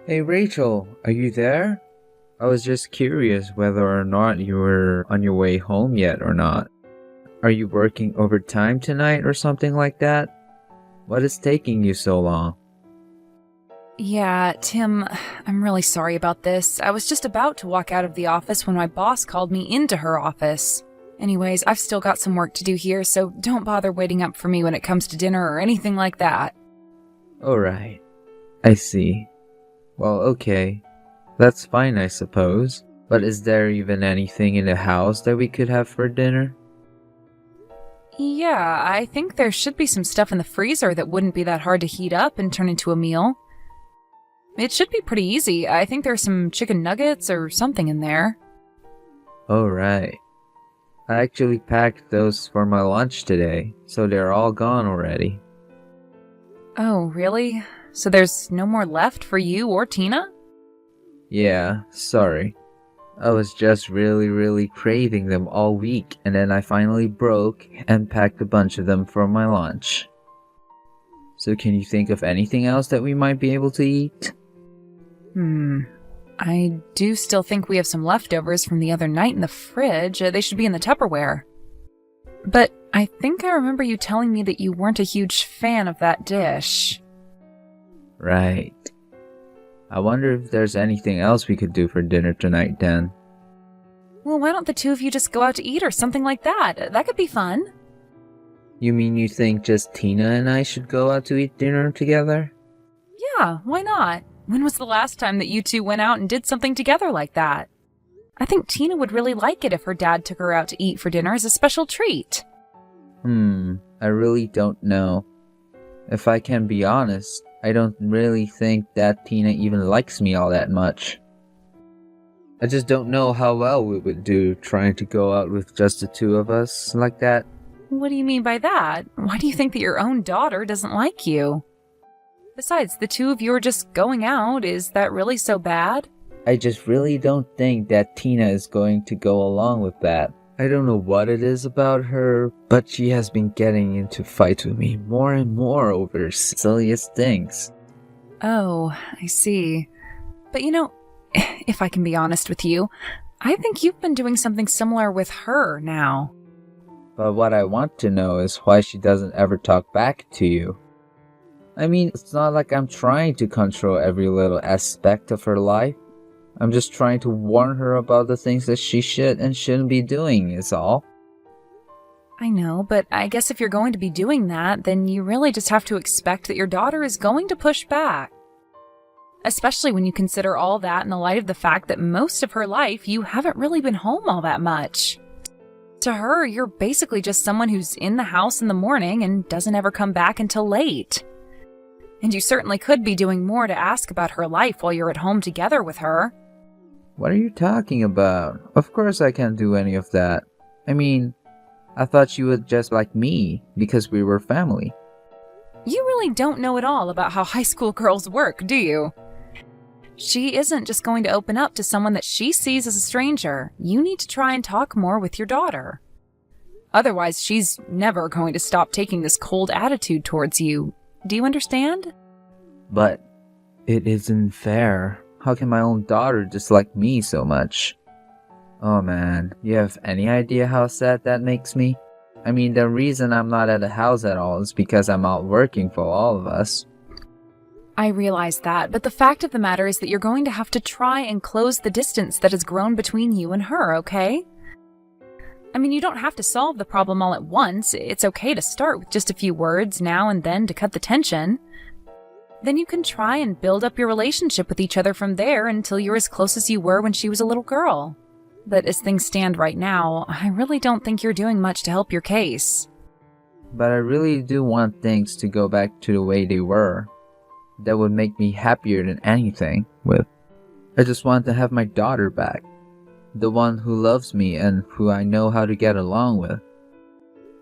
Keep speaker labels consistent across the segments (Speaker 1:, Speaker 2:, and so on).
Speaker 1: Hey Rachel, are you there? I was just curious whether or not you were on your way home yet or not. Are you working overtime tonight or something like that? What is taking you so long?
Speaker 2: Yeah, Tim, I'm really sorry about this. I was just about to walk out of the office when my boss called me into her office. Anyways, I've still got some work to do here, so don't bother waiting up for me when it comes to dinner or anything like that.
Speaker 1: Alright, I see. Well, okay. That's fine, I suppose. But is there even anything in the house that we could have for dinner?
Speaker 2: Yeah, I think there should be some stuff in the freezer that wouldn't be that hard to heat up and turn into a meal. It should be pretty easy. I think there's some chicken nuggets or something in there.
Speaker 1: Alright. I actually packed those for my lunch today, so they're all gone already.
Speaker 2: Oh, really? So there's no more left for you or Tina?
Speaker 1: Yeah, sorry. I was just really craving them all week, and then I finally broke and packed a bunch of them for my lunch. So can you think of anything else that we might be able to eat?
Speaker 2: I do still think we have some leftovers from the other night in the fridge. They should be in the Tupperware. But I think I remember you telling me that you weren't a huge fan of that dish.
Speaker 1: Right. I wonder if there's anything else we could do for dinner tonight then.
Speaker 2: Well, why don't the two of you just go out to eat or something like that? That could be fun.
Speaker 1: You mean you think just Tina and I should go out to eat dinner together?
Speaker 2: Yeah, why not? When was the last time that you two went out and did something together like that? I think Tina would really like it if her dad took her out to eat for dinner as a special treat.
Speaker 1: I really don't know. If I can be honest, I don't really think that Tina even likes me all that much. I just don't know how well we would do trying to go out with just the two of us like that.
Speaker 2: What do you mean by that? Why do you think that your own daughter doesn't like you? Besides, the two of you are just going out. Is that really so bad?
Speaker 1: I just really don't think that Tina is going to go along with that. I don't know what it is about her, but she has been getting into fights with me more and more over the silliest things.
Speaker 2: Oh, I see. But if I can be honest with you, I think you've been doing something similar with her now.
Speaker 1: But what I want to know is why she doesn't ever talk back to you. I mean, it's not like I'm trying to control every little aspect of her life. I'm just trying to warn her about the things that she should and shouldn't be doing, is all.
Speaker 2: I know, but I guess if you're going to be doing that, then you really just have to expect that your daughter is going to push back. Especially when you consider all that in the light of the fact that most of her life you haven't really been home all that much. To her, you're basically just someone who's in the house in the morning and doesn't ever come back until late. And you certainly could be doing more to ask about her life while you're at home together with her.
Speaker 1: What are you talking about? Of course I can't do any of that. I mean, I thought you would just like me because we were family.
Speaker 2: You really don't know at all about how high school girls work, do you? She isn't just going to open up to someone that she sees as a stranger. You need to try and talk more with your daughter. Otherwise, she's never going to stop taking this cold attitude towards you. Do you understand?
Speaker 1: But it isn't fair. How can my own daughter dislike me so much? Oh man, you have any idea how sad that makes me? I mean, the reason I'm not at the house at all is because I'm out working for all of us.
Speaker 2: I realize that, but the fact of the matter is that you're going to have to try and close the distance that has grown between you and her, okay? I mean, you don't have to solve the problem all at once. It's okay to start with just a few words now and then to cut the tension. Then you can try and build up your relationship with each other from there until you're as close as you were when she was a little girl. But as things stand right now, I really don't think you're doing much to help your case.
Speaker 1: But I really do want things to go back to the way they were. That would make me happier than anything with. I just want to have my daughter back. The one who loves me and who I know how to get along with.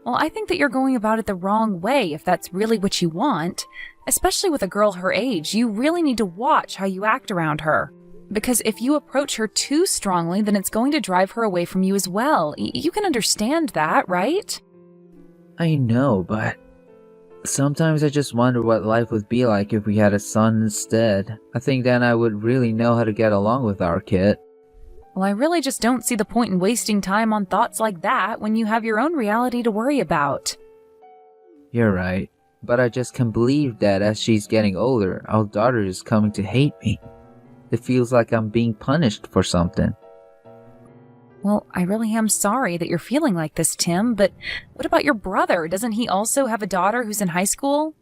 Speaker 2: Well, I think that you're going about it the wrong way if that's really what you want. Especially with a girl her age, you really need to watch how you act around her. Because if you approach her too strongly, then it's going to drive her away from you as well. You can understand that, right?
Speaker 1: I know, but Sometimes I just wonder what life would be like if we had a son instead. I think then I would really know how to get along with our kid.
Speaker 2: Well, I really just don't see the point in wasting time on thoughts like that when you have your own reality to worry about.
Speaker 1: You're right, but I just can't believe that as she's getting older, our daughter is coming to hate me. It feels like I'm being punished for something.
Speaker 2: Well, I really am sorry that you're feeling like this, Tim, but what about your brother? Doesn't he also have a daughter who's in high school?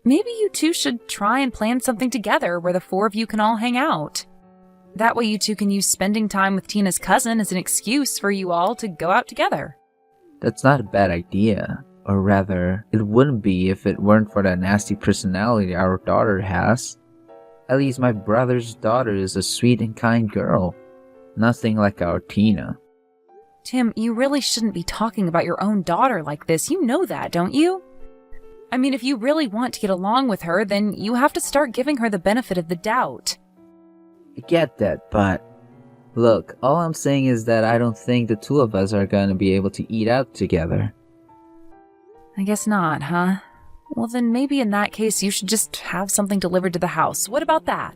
Speaker 2: Maybe you two should try and plan something together where the four of you can all hang out. That way you two can use spending time with Tina's cousin as an excuse for you all to go out together.
Speaker 1: That's not a bad idea. Or rather, it wouldn't be if it weren't for that nasty personality our daughter has. At least my brother's daughter is a sweet and kind girl. Nothing like our Tina.
Speaker 2: Tim, you really shouldn't be talking about your own daughter like this. You know that, don't you? I mean, if you really want to get along with her, then you have to start giving her the benefit of the doubt.
Speaker 1: I get that, but look, all I'm saying is that I don't think the two of us are going to be able to eat out together.
Speaker 2: I guess not, huh? Well, then maybe in that case you should just have something delivered to the house. What about that?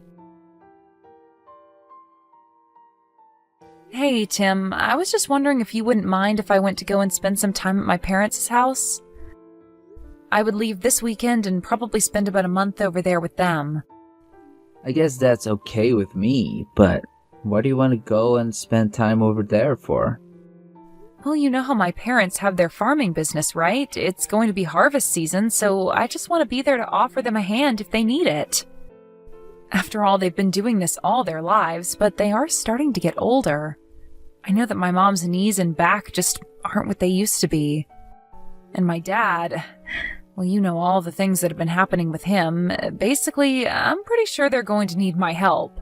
Speaker 2: Hey, Tim, I was just wondering if you wouldn't mind if I went to go and spend some time at my parents' house? I would leave this weekend and probably spend about a month over there with them.
Speaker 1: I guess that's okay with me, but why do you want to go and spend time over there for?
Speaker 2: Well, you know how my parents have their farming business, right? It's going to be harvest season, so I just want to be there to offer them a hand if they need it. After all, they've been doing this all their lives, but they are starting to get older. I know that my mom's knees and back just aren't what they used to be. And my dad, well, you know all the things that have been happening with him. Basically, I'm pretty sure they're going to need my help.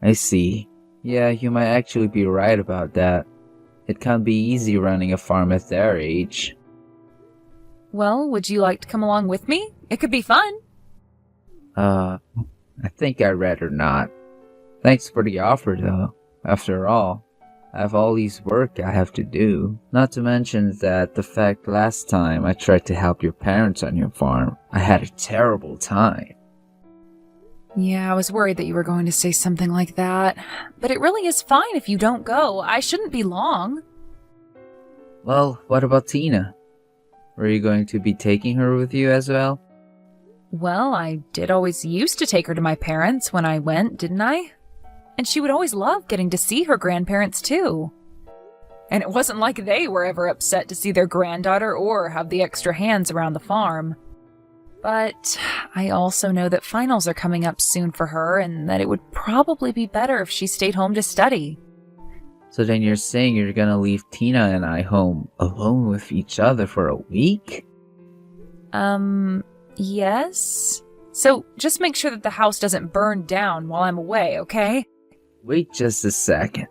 Speaker 1: I see. Yeah, you might actually be right about that. It can't be easy running a farm at their age.
Speaker 2: Well, would you like to come along with me? It could be fun.
Speaker 1: I think I'd rather not. Thanks for the offer, though. After all, I have all these work I have to do. Not to mention that the fact last time I tried to help your parents on your farm, I had a terrible time.
Speaker 2: Yeah, I was worried that you were going to say something like that. But it really is fine if you don't go. I shouldn't be long.
Speaker 1: Well, what about Tina? Were you going to be taking her with you as well?
Speaker 2: Well, I did always used to take her to my parents when I went, didn't I? And she would always love getting to see her grandparents, too. And it wasn't like they were ever upset to see their granddaughter or have the extra hands around the farm. But I also know that finals are coming up soon for her and that it would probably be better if she stayed home to study.
Speaker 1: So then you're saying you're gonna leave Tina and I home alone with each other for a week?
Speaker 2: Yes? So just make sure that the house doesn't burn down while I'm away, okay?
Speaker 1: Wait just a second.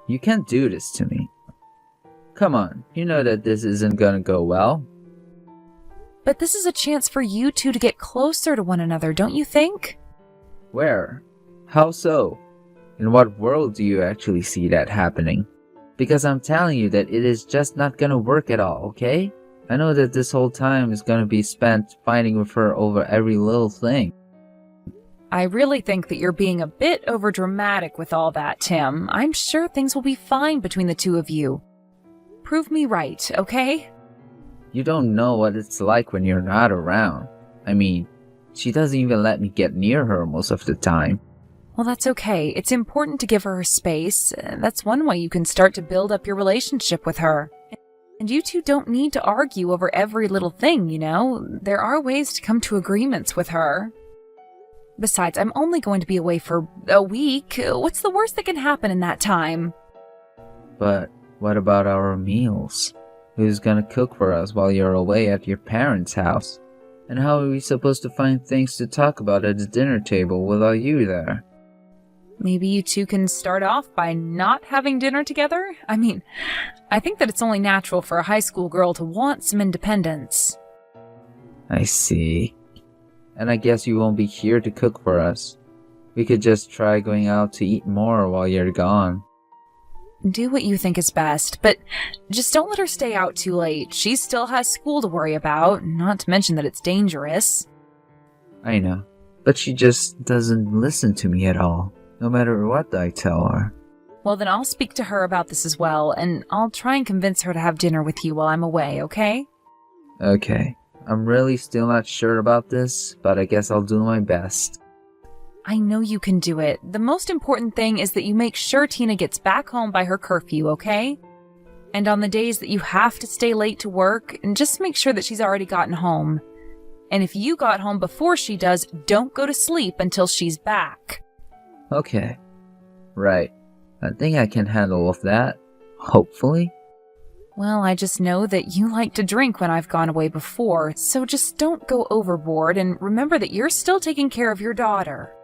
Speaker 1: You can't do this to me. Come on, you know that this isn't gonna go well.
Speaker 2: But this is a chance for you two to get closer to one another, don't you think?
Speaker 1: Where? How so? In what world do you actually see that happening? Because I'm telling you that it is just not gonna work at all, okay? I know that this whole time is gonna be spent fighting with her over every little thing.
Speaker 2: I really think that you're being a bit overdramatic with all that, Tim. I'm sure things will be fine between the two of you. Prove me right, okay?
Speaker 1: You don't know what it's like when you're not around. I mean, she doesn't even let me get near her most of the time.
Speaker 2: Well, that's okay. It's important to give her space. That's one way you can start to build up your relationship with her. And you two don't need to argue over every little thing, you know? There are ways to come to agreements with her. Besides, I'm only going to be away for a week. What's the worst that can happen in that time?
Speaker 1: But what about our meals? Who's gonna cook for us while you're away at your parents' house? And how are we supposed to find things to talk about at the dinner table without you there?
Speaker 2: Maybe you two can start off by not having dinner together? I mean, I think that it's only natural for a high school girl to want some independence.
Speaker 1: I see. And I guess you won't be here to cook for us. We could just try going out to eat more while you're gone.
Speaker 2: do what you think is best, but just don't let her stay out too late. She still has school to worry about, not to mention that it's dangerous.
Speaker 1: I know, but she just doesn't listen to me at all, no matter what I tell her.
Speaker 2: Well, then I'll speak to her about this as well, and I'll try and convince her to have dinner with you while I'm away, okay?
Speaker 1: Okay, I'm really still not sure about this, but I guess I'll do my best.
Speaker 2: I know you can do it. The most important thing is that you make sure Tina gets back home by her curfew, okay? And on the days that you have to stay late to work, just make sure that she's already gotten home. And if you got home before she does, don't go to sleep until she's back.
Speaker 1: Okay. Right. I think I can handle with that. Hopefully.
Speaker 2: Well, I just know that you like to drink when I've gone away before, so just don't go overboard and remember that you're still taking care of your daughter.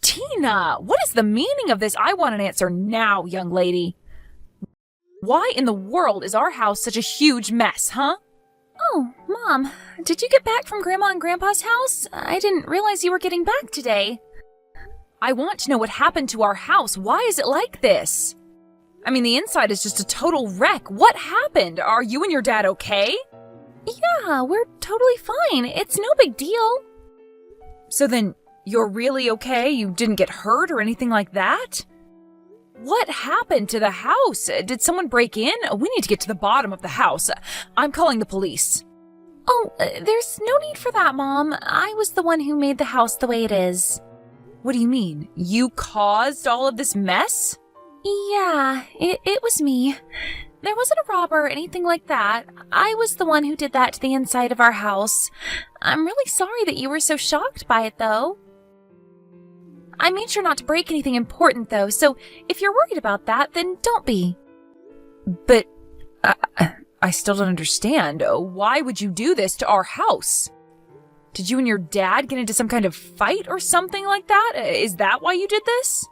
Speaker 2: Tina, what is the meaning of this? I want an answer now, young lady. Why in the world is our house such a huge mess, huh? Oh, Mom, did you get back from Grandma and Grandpa's house? I didn't realize you were getting back today. I want to know what happened to our house. Why is it like this? I mean, the inside is just a total wreck. What happened? Are you and your dad okay? Yeah, we're totally fine. It's no big deal. So then, you're really okay? You didn't get hurt or anything like that? What happened to the house? Did someone break in? We need to get to the bottom of the house. I'm calling the police. Oh, there's no need for that, Mom. I was the one who made the house the way it is. What do you mean? You caused all of this mess? Yeah, it was me. There wasn't a robber or anything like that. I was the one who did that to the inside of our house. I'm really sorry that you were so shocked by it, though. I made sure not to break anything important, though, so if you're worried about that, then don't be. But I still don't understand. Why would you do this to our house? Did you and your dad get into some kind of fight or something like that? Is that why you did this?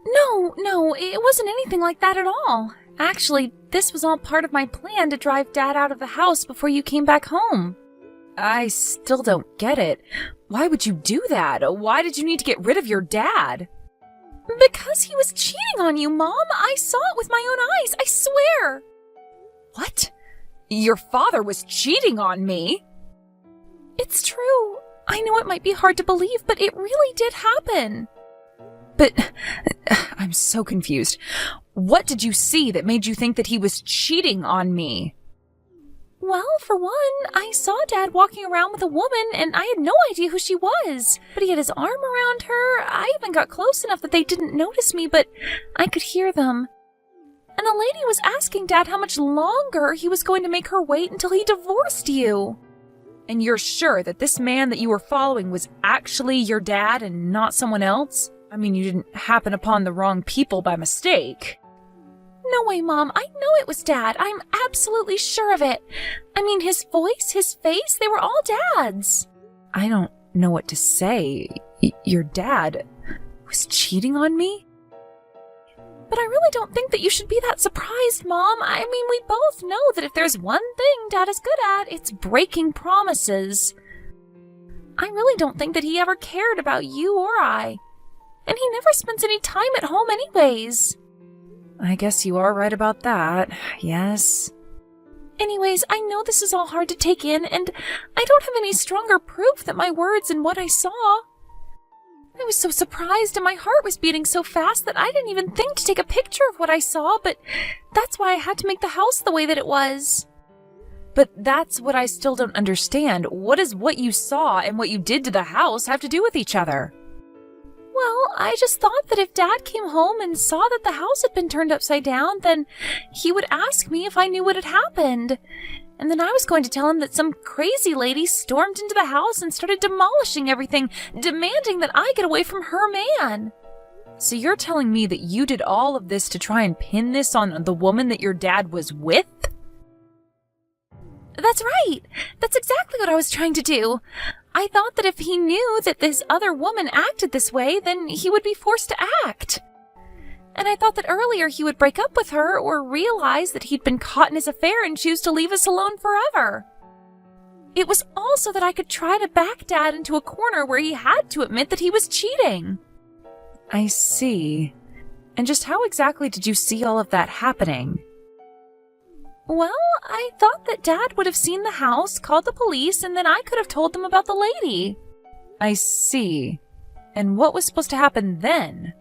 Speaker 2: No, it wasn't anything like that at all. Actually, this was all part of my plan to drive Dad out of the house before you came back home. I still don't get it. Why would you do that? Why did you need to get rid of your dad? Because he was cheating on you, Mom. I saw it with my own eyes, I swear. What? Your father was cheating on me? It's true. I know it might be hard to believe, but it really did happen. But I'm so confused. What did you see that made you think that he was cheating on me? Well, for one, I saw Dad walking around with a woman, and I had no idea who she was. But he had his arm around her. I even got close enough that they didn't notice me, but I could hear them. And the lady was asking Dad how much longer he was going to make her wait until he divorced you. And you're sure that this man that you were following was actually your dad and not someone else? I mean, you didn't happen upon the wrong people by mistake. No way, Mom. I know it was Dad. I'm absolutely sure of it. I mean, his voice, his face, they were all Dad's. I don't know what to say. Your dad was cheating on me? But I really don't think that you should be that surprised, Mom. I mean, we both know that if there's one thing Dad is good at, it's breaking promises. I really don't think that he ever cared about you or I. And he never spends any time at home anyways. I guess you are right about that, yes. Anyways, I know this is all hard to take in, and I don't have any stronger proof that my words and what I saw. I was so surprised and my heart was beating so fast that I didn't even think to take a picture of what I saw, but that's why I had to make the house the way that it was. But that's what I still don't understand. What does what you saw and what you did to the house have to do with each other? Well, I just thought that if Dad came home and saw that the house had been turned upside down, then he would ask me if I knew what had happened. And then I was going to tell him that some crazy lady stormed into the house and started demolishing everything, demanding that I get away from her man. So you're telling me that you did all of this to try and pin this on the woman that your dad was with? That's right. That's exactly what I was trying to do. I thought that if he knew that this other woman acted this way, then he would be forced to act. And I thought that earlier he would break up with her or realize that he'd been caught in his affair and choose to leave us alone forever. It was also that I could try to back Dad into a corner where he had to admit that he was cheating. I see. And just how exactly did you see all of that happening? Well, I thought that Dad would have seen the house, called the police, and then I could have told them about the lady. I see. And what was supposed to happen then?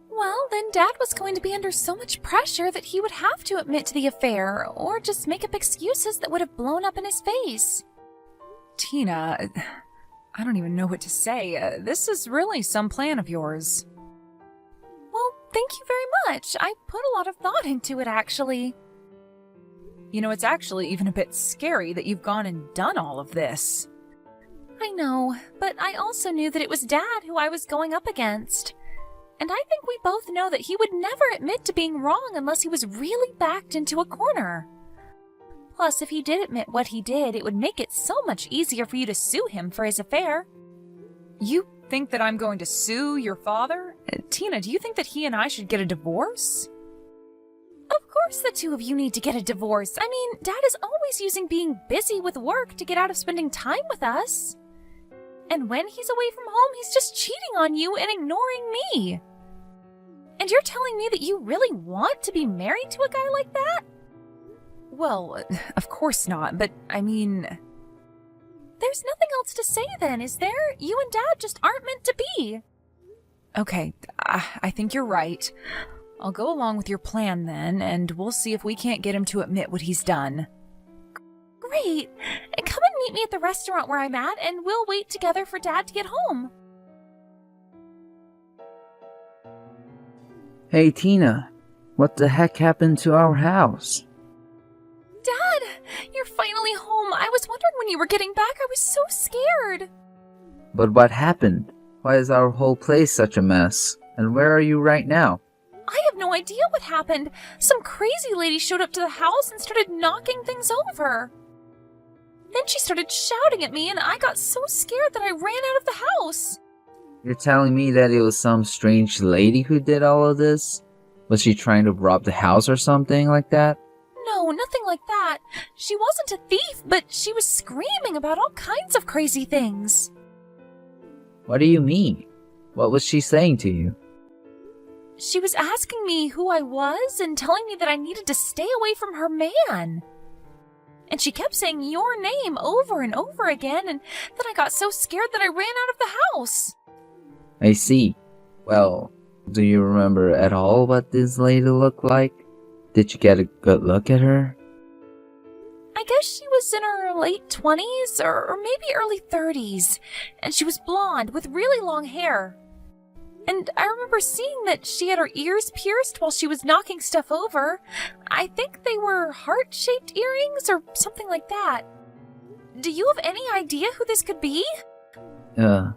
Speaker 2: Well, then Dad was going to be under so much pressure that he would have to admit to the affair, or just make up excuses that would have blown up in his face. Tina, I don't even know what to say. This is really some plan of yours. Well, thank you very much. I put a lot of thought into it, actually. You know, it's actually even a bit scary that you've gone and done all of this. I know, but I also knew that it was Dad who I was going up against. And I think we both know that he would never admit to being wrong unless he was really backed into a corner. Plus, if he did admit what he did, it would make it so much easier for you to sue him for his affair. You think that I'm going to sue your father? Tina, do you think that he and I should get a divorce? Of course the two of you need to get a divorce. I mean, Dad is always using being busy with work to get out of spending time with us. And when he's away from home, he's just cheating on you and ignoring me. And you're telling me that you really want to be married to a guy like that? Well, of course not, but I mean... There's nothing else to say then, is there? You and Dad just aren't meant to be. Okay, I think you're right. I'll go along with your plan then, and we'll see if we can't get him to admit what he's done. Great! Come and meet me at the restaurant where I'm at, and we'll wait together for Dad to get home.
Speaker 1: Hey, Tina, what the heck happened to our house?
Speaker 2: Dad! You're finally home! I was wondering when you were getting back. I was so scared!
Speaker 1: But what happened? Why is our whole place such a mess? And where are you right now?
Speaker 2: I have no idea what happened. Some crazy lady showed up to the house and started knocking things over. Then she started shouting at me, and I got so scared that I ran out of the house.
Speaker 1: You're telling me that it was some strange lady who did all of this? Was she trying to rob the house or something like that?
Speaker 2: No, nothing like that. She wasn't a thief, but she was screaming about all kinds of crazy things.
Speaker 1: What do you mean? What was she saying to you?
Speaker 2: She was asking me who I was and telling me that I needed to stay away from her man. And she kept saying your name over and over again, and then I got so scared that I ran out of the house.
Speaker 1: I see. Well, do you remember at all what this lady looked like? Did you get a good look at her?
Speaker 2: I guess she was in her late 20s or maybe early 30s, and she was blonde with really long hair. And I remember seeing that she had her ears pierced while she was knocking stuff over. I think they were heart-shaped earrings or something like that. Do you have any idea who this could be?
Speaker 1: No.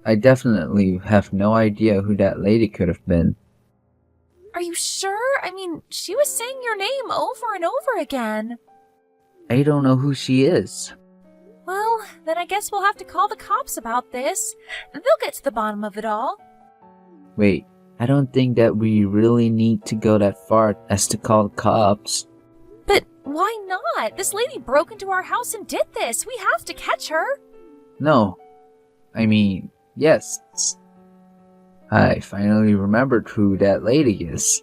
Speaker 1: I definitely have no idea who that lady could have been.
Speaker 2: Are you sure? I mean, she was saying your name over and over again.
Speaker 1: I don't know who she is.
Speaker 2: Well, then I guess we'll have to call the cops about this. They'll get to the bottom of it all.
Speaker 1: Wait, I don't think that we really need to go that far as to call the cops.
Speaker 2: But why not? This lady broke into our house and did this. We have to catch her.
Speaker 1: No. I mean, yes. I finally remembered who that lady is.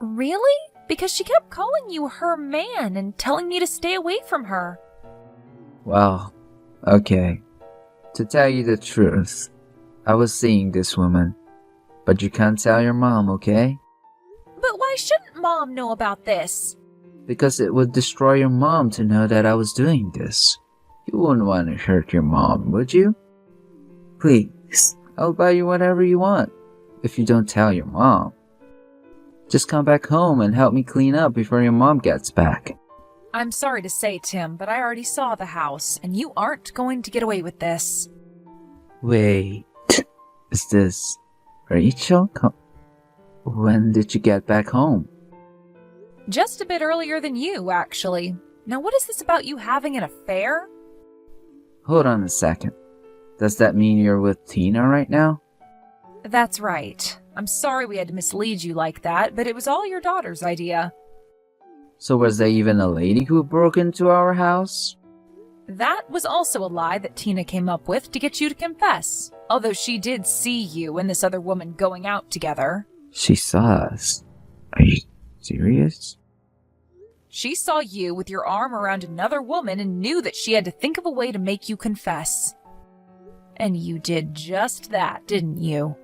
Speaker 2: Really? Because she kept calling you her man and telling me to stay away from her.
Speaker 1: Well, okay. To tell you the truth, I was seeing this woman. But you can't tell your mom, okay?
Speaker 2: But why shouldn't Mom know about this?
Speaker 1: Because it would destroy your mom to know that I was doing this. You wouldn't want to hurt your mom, would you? Please, I'll buy you whatever you want, if you don't tell your mom. Just come back home and help me clean up before your mom gets back.
Speaker 2: I'm sorry to say, Tim, but I already saw the house, and you aren't going to get away with this.
Speaker 1: Wait, is this Rachel? When did you get back home?
Speaker 2: Just a bit earlier than you, actually. Now what is this about you having an affair?
Speaker 1: Hold on a second. Does that mean you're with Tina right now?
Speaker 2: That's right. I'm sorry we had to mislead you like that, but it was all your daughter's idea.
Speaker 1: So was there even a lady who broke into our house?
Speaker 2: That was also a lie that Tina came up with to get you to confess, although she did see you and this other woman going out together.
Speaker 1: She saw us. Are you serious?
Speaker 2: She saw you with your arm around another woman and knew that she had to think of a way to make you confess. And you did just that, didn't you?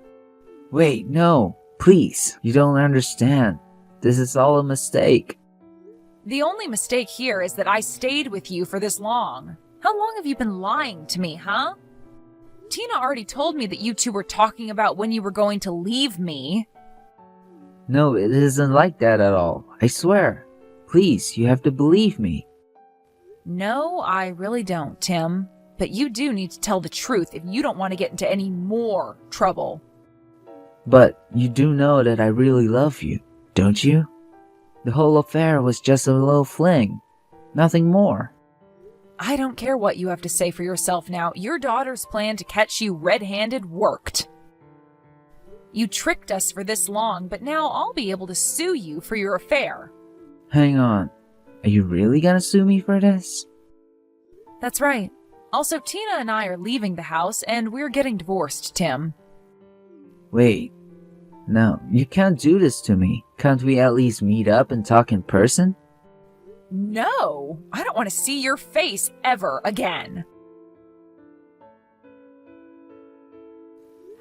Speaker 1: Wait, no. Please, you don't understand. This is all a mistake.
Speaker 2: The only mistake here is that I stayed with you for this long. How long have you been lying to me, huh? Tina already told me that you two were talking about when you were going to leave me.
Speaker 1: No, it isn't like that at all. I swear. Please, you have to believe me.
Speaker 2: No, I really don't, Tim. But you do need to tell the truth if you don't want to get into any more trouble.
Speaker 1: But you do know that I really love you, don't you? The whole affair was just a little fling. Nothing more.
Speaker 2: I don't care what you have to say for yourself now. Your daughter's plan to catch you red-handed worked. You tricked us for this long, but now I'll be able to sue you for your affair.
Speaker 1: Hang on. Are you really gonna sue me for this?
Speaker 2: That's right. Also, Tina and I are leaving the house, and we're getting divorced, Tim.
Speaker 1: Wait. No, you can't do this to me. Can't we at least meet up and talk in person?
Speaker 2: No! I don't want to see your face ever again.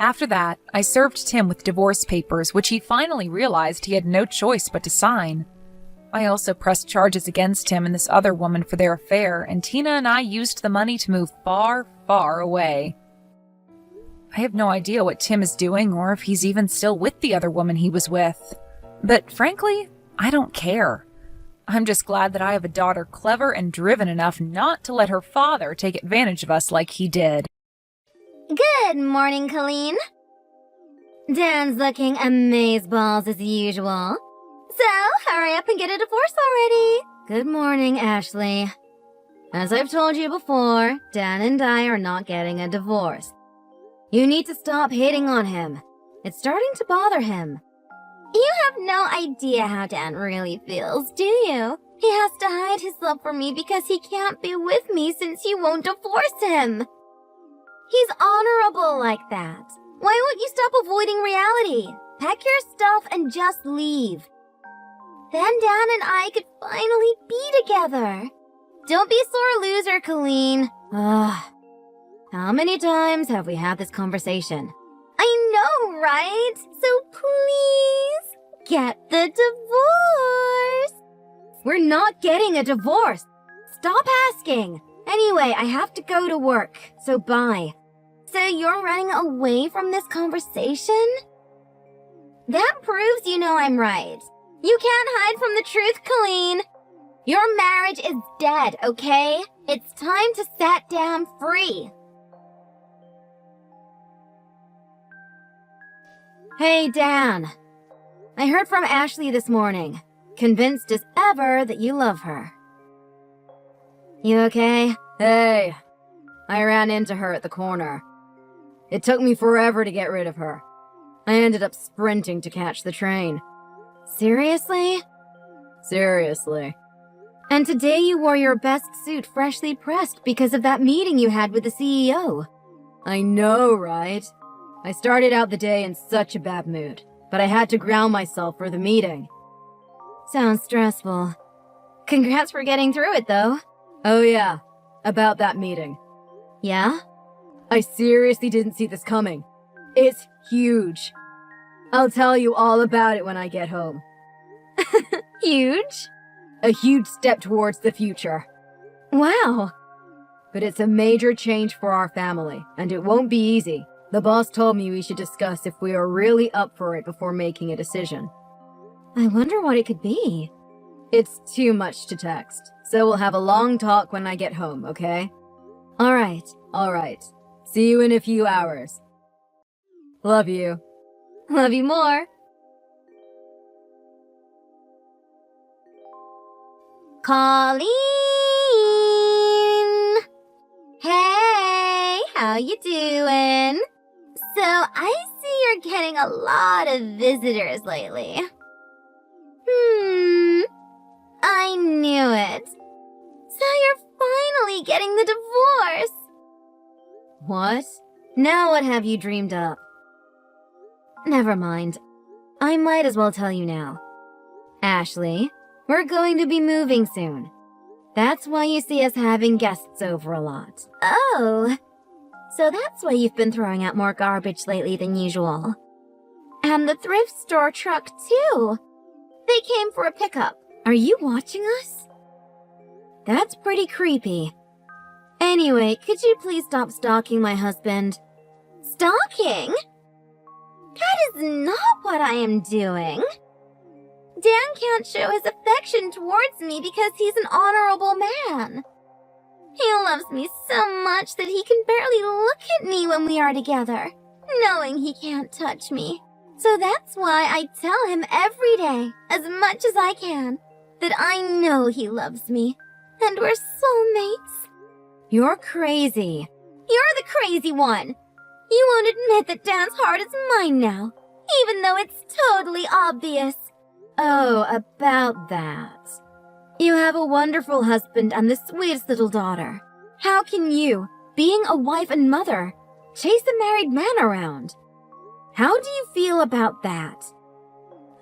Speaker 2: After that, I served Tim with divorce papers, which he finally realized he had no choice but to sign. I also pressed charges against him and this other woman for their affair, and Tina and I used the money to move far, far away. I have no idea what Tim is doing or if he's even still with the other woman he was with. But frankly, I don't care. I'm just glad that I have a daughter clever and driven enough not to let her father take advantage of us like he did.
Speaker 3: Good morning, Colleen. Dan's looking amazeballs as usual. So, hurry up and get a divorce already. Good morning, Ashley. As I've told you before, Dan and I are not getting a divorce. You need to stop hating on him. It's starting to bother him. You have no idea how Dan really feels, do you? He has to hide his love for me because he can't be with me since you won't divorce him. He's honorable like that. Why won't you stop avoiding reality? Pack your stuff and just leave. Then Dan and I could finally be together. Don't be a sore loser, Colleen. Ugh. How many times have we had this conversation? I know, right? So please, get the divorce. We're not getting a divorce. Stop asking. Anyway, I have to go to work, so bye. So you're running away from this conversation? That proves you know I'm right. You can't hide from the truth, Colleen. Your marriage is dead, okay? It's time to set Dan free. Hey, Dan. I heard from Ashley this morning. Convinced as ever that you love her. You okay? Hey. I ran into her at the corner. It took me forever to get rid of her. I ended up sprinting to catch the train. Seriously? Seriously. And today you wore your best suit freshly pressed because of that meeting you had with the CEO. I know, right? I started out the day in such a bad mood, but I had to ground myself for the meeting. Sounds stressful. Congrats for getting through it, though. Oh yeah, about that meeting. Yeah? I seriously didn't see this coming. It's huge. I'll tell you all about it when I get home. Huge? A huge step towards the future. Wow. But it's a major change for our family, and it won't be easy. The boss told me we should discuss if we are really up for it before making a decision. I wonder what it could be. It's too much to text, so we'll have a long talk when I get home, okay? All right. See you in a few hours. Love you. Love you more. Colleen! Hey, how you doing? So, I see you're getting a lot of visitors lately. I knew it. So you're finally getting the What? Now what have you dreamed up? Never mind. I might as well tell you now. Ashley, we're going to be moving soon. That's why you see us having guests over a lot. Oh, so that's why you've been throwing out more garbage lately than usual. And the thrift store truck, too. They came for a pickup. Are you watching us? That's pretty creepy. Anyway, could you please stop stalking my husband? Stalking? That is not what I am doing. Dan can't show his affection towards me because he's an honorable man. He loves me so much that he can barely look at me when we are together, knowing he can't touch me. So that's why I tell him every day, as much as I can, that I know he loves me, and we're soulmates. You're crazy. You're the crazy one. You won't admit that Dan's heart is mine now, even though it's totally obvious. Oh, about that. You have a wonderful husband and the sweetest little daughter. How can you, being a wife and mother, chase a married man around? How do you feel about that?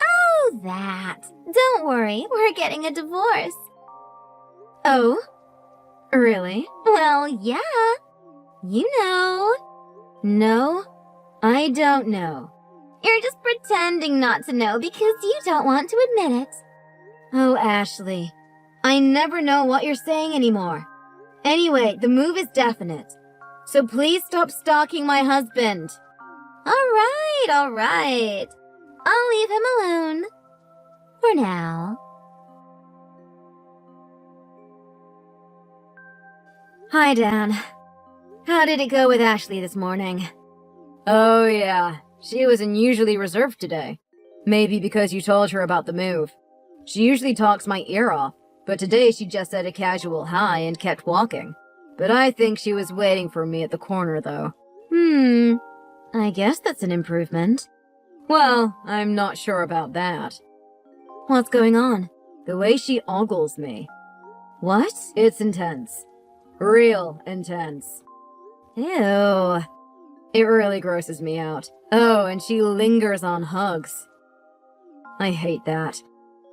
Speaker 3: Oh, that. Don't worry, we're getting a divorce. Oh? Really? Well, yeah. You know. No, I don't know. You're just pretending not to know because you don't want to admit it. Oh, Ashley, I never know what you're saying anymore. Anyway, the move is definite. So please stop stalking my husband. All right. I'll leave him alone. For now. Hi, Dan. How did it go with Ashley this morning? Oh, yeah. She was unusually reserved today. Maybe because you told her about the move. She usually talks my ear off, but today she just said a casual hi and kept walking. But I think she was waiting for me at the corner, though. I guess that's an improvement. Well, I'm not sure about that. What's going on? The way she ogles me. What? It's intense. Real intense. Ew. It really grosses me out. Oh, and she lingers on hugs. I hate that.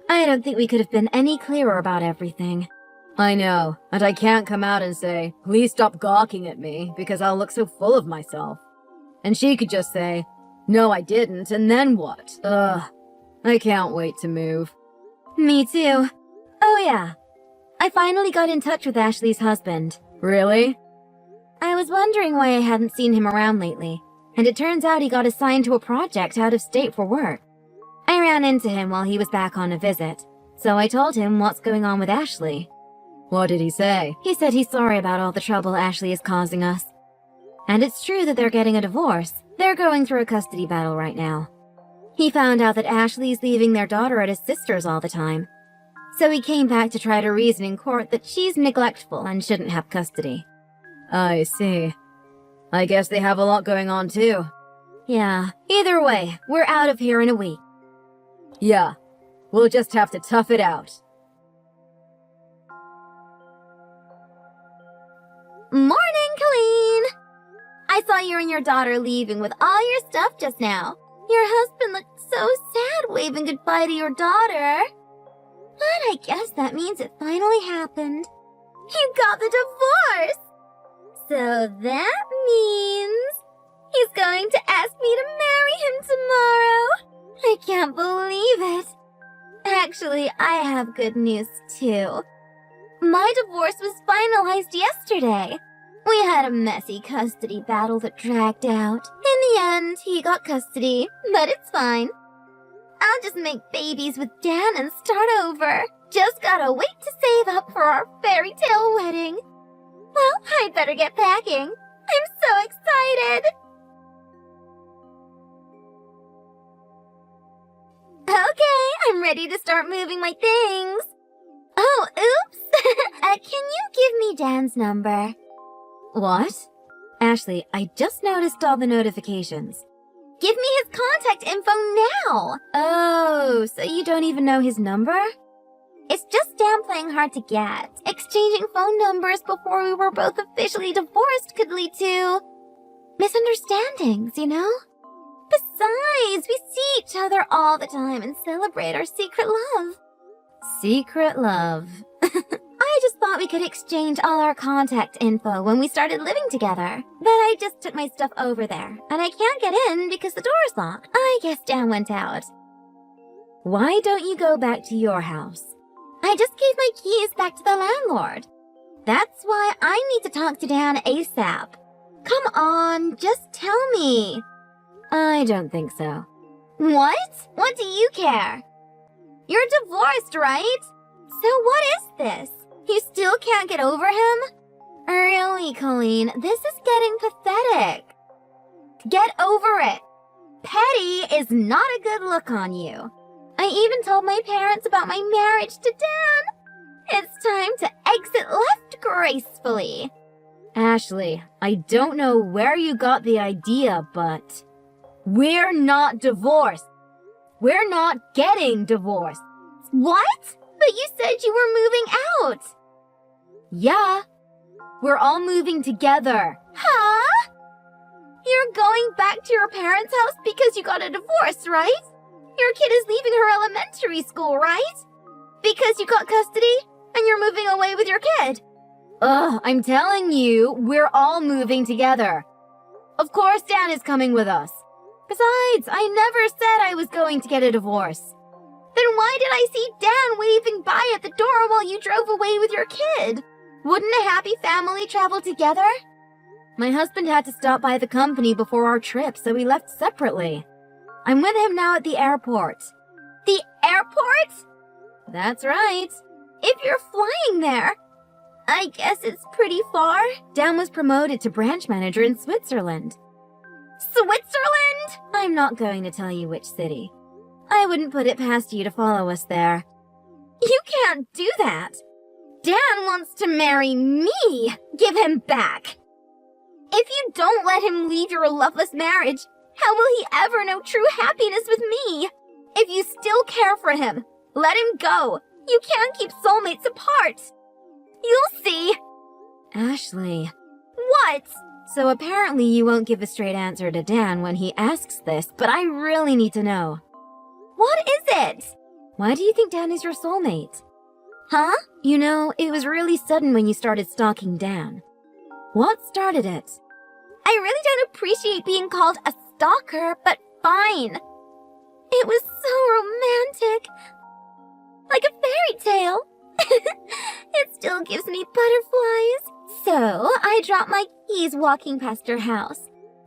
Speaker 3: I don't think we could have been any clearer about everything. I know, and I can't come out and say, please stop gawking at me, because I'll look so full of myself. And she could just say, no, I didn't, and then what? Ugh. I can't wait to move. Me too. Oh yeah. I finally got in touch with Ashley's husband. Really? I was wondering why I hadn't seen him around lately, and it turns out he got assigned to a project out of state for work. I ran into him while he was back on a visit, so I told him what's going on with Ashley. What did he say? He said he's sorry about all the trouble Ashley is causing us. And it's true that they're getting a divorce. They're going through a custody battle right now. He found out that Ashley's leaving their daughter at his sister's all the time. So he came back to try to reason in court that she's neglectful and shouldn't have custody. I see. I guess they have a lot going on too. Yeah, either way, we're out of here in a week. Yeah, we'll just have to tough it out. Morning, Colleen! I saw you and your daughter leaving with all your stuff just now. Your husband looked so sad waving goodbye to your daughter. But I guess that means it finally happened. You got the divorce! So that means he's going to ask me to marry him tomorrow. I can't believe it. Actually, I have good news too. My divorce was finalized yesterday. We had a messy custody battle that dragged out. In the end, he got custody, but it's fine. I'll just make babies with Dan and start over. Just gotta wait to save up for our fairy tale wedding. Well, I'd better get packing. I'm so excited! Okay, I'm ready to start moving my things. Oh, oops! Can you give me Dan's number? What? Ashley, I just noticed all the notifications. Give me his contact info now! Oh, so you don't even know his number? It's just Dan playing hard to get. Exchanging phone numbers before we were both officially divorced could lead to... misunderstandings, you know? Besides, we see each other all the time and celebrate our secret love. Secret love. I just thought we could exchange all our contact info when we started living together. But I just took my stuff over there, and I can't get in because the door's locked. I guess Dan went out. Why don't you go back to your house? I just gave my keys back to the landlord. That's why I need to talk to Dan ASAP. Come on, just tell me. I don't think so. What? What do you care? You're divorced, right? So what is this? You still can't get over him? Really, Colleen, this is getting pathetic. Get over it. Petty is not a good look on you. I even told my parents about my marriage to Dan. It's time to exit left gracefully. Ashley, I don't know where you got the idea, but we're not divorced. We're not getting divorced. What? But you said you were moving out. Yeah. We're all moving together. Huh? You're going back to your parents' house because you got a divorce, right? Your kid is leaving her elementary school, right? Because you got custody and you're moving away with your kid. Ugh, I'm telling you, we're all moving together. Of course Dan is coming with us. Besides, I never said I was going to get a divorce. Then why did I see Dan waving by at the door while you drove away with your kid? Wouldn't a happy family travel together? My husband had to stop by the company before our trip, so we left separately. I'm with him now at the airport. The airport? That's right. If you're flying there, I guess it's pretty far. Dan was promoted to branch manager in Switzerland. Switzerland? I'm not going to tell you which city. I wouldn't put it past you to follow us there. You can't do that. Dan wants to marry me. Give him back. If you don't let him leave your loveless marriage, how will he ever know true happiness with me? If you still care for him, let him go. You can't keep soulmates apart. You'll see. Ashley. What? So apparently you won't give a straight answer to Dan when he asks this, but I really need to know. What is it? Why do you think Dan is your soulmate? Huh? You know, it was really sudden when you started stalking Dan. What started it? I really don't appreciate being called a stalker, but fine. It was so romantic. Like a fairy tale. It still gives me butterflies. So, I dropped my keys walking past your house.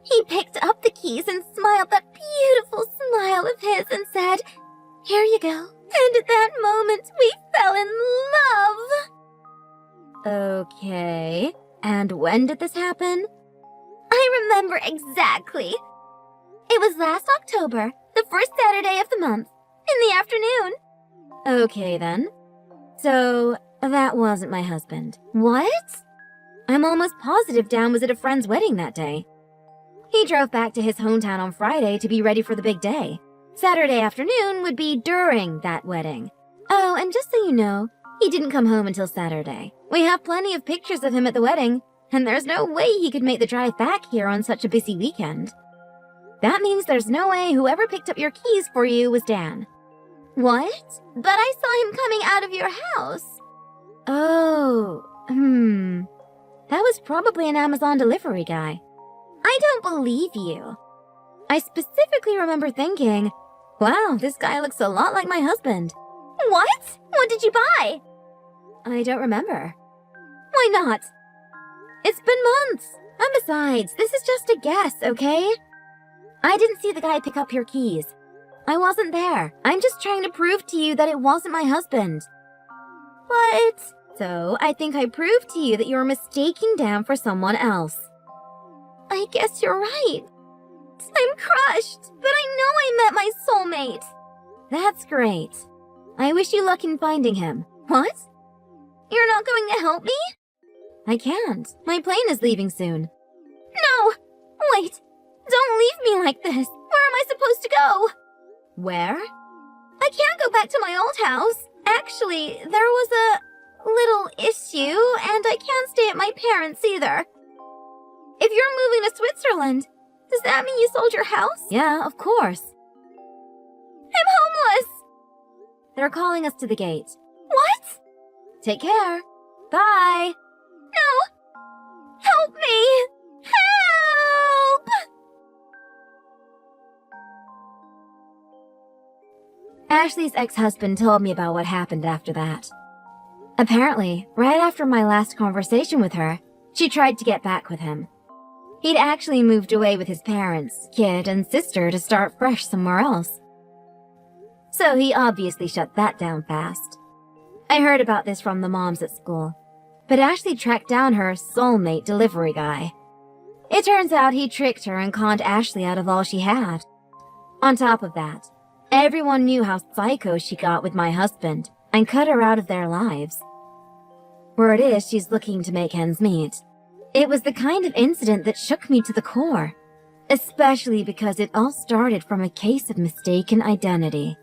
Speaker 3: He picked up the keys and smiled that beautiful smile of his and said, "Here you go." And at that moment, we fell in love. Okay. And when did this happen? I remember exactly. It was last October, the first Saturday of the month, in the afternoon. Okay, then. So, that wasn't my husband. What? I'm almost positive Dan was at a friend's wedding that day. He drove back to his hometown on Friday to be ready for the big day. Saturday afternoon would be during that wedding. Oh, and just so you know, he didn't come home until Saturday. We have plenty of pictures of him at the wedding, and there's no way he could make the drive back here on such a busy weekend. That means there's no way whoever picked up your keys for you was Dan. What? But I saw him coming out of your house. Oh, That was probably an Amazon delivery guy. I don't believe you. I specifically remember thinking, wow, this guy looks a lot like my husband. What? What did you buy? I don't remember. Why not? It's been months. And besides, this is just a guess, okay? I didn't see the guy pick up your keys. I wasn't there. I'm just trying to prove to you that it wasn't my husband. What? So, I think I proved to you that you're mistaking Dan for someone else. I guess you're right. I'm crushed, but I know I met my soulmate. That's great. I wish you luck in finding him. What? You're not going to help me? I can't. My plane is leaving soon. No! Wait! Don't leave me like this! Where am I supposed to go? Where? I can't go back to my old house. Actually, there was a little issue, and I can't stay at my parents' either. If you're moving to Switzerland, does that mean you sold your house? Yeah, of course. I'm homeless! They're calling us to the gate. What? Take care. Bye. No! Help me! Help! Ashley's ex-husband told me about what happened after that. Apparently, right after my last conversation with her, she tried to get back with him. He'd actually moved away with his parents, kid, and sister to start fresh somewhere else. So he obviously shut that down fast. I heard about this from the moms at school, but Ashley tracked down her soulmate delivery guy. It turns out he tricked her and conned Ashley out of all she had. On top of that, everyone knew how psycho she got with my husband and cut her out of their lives. Word is she's looking to make ends meet. It was the kind of incident that shook me to the core, especially because it all started from a case of mistaken identity.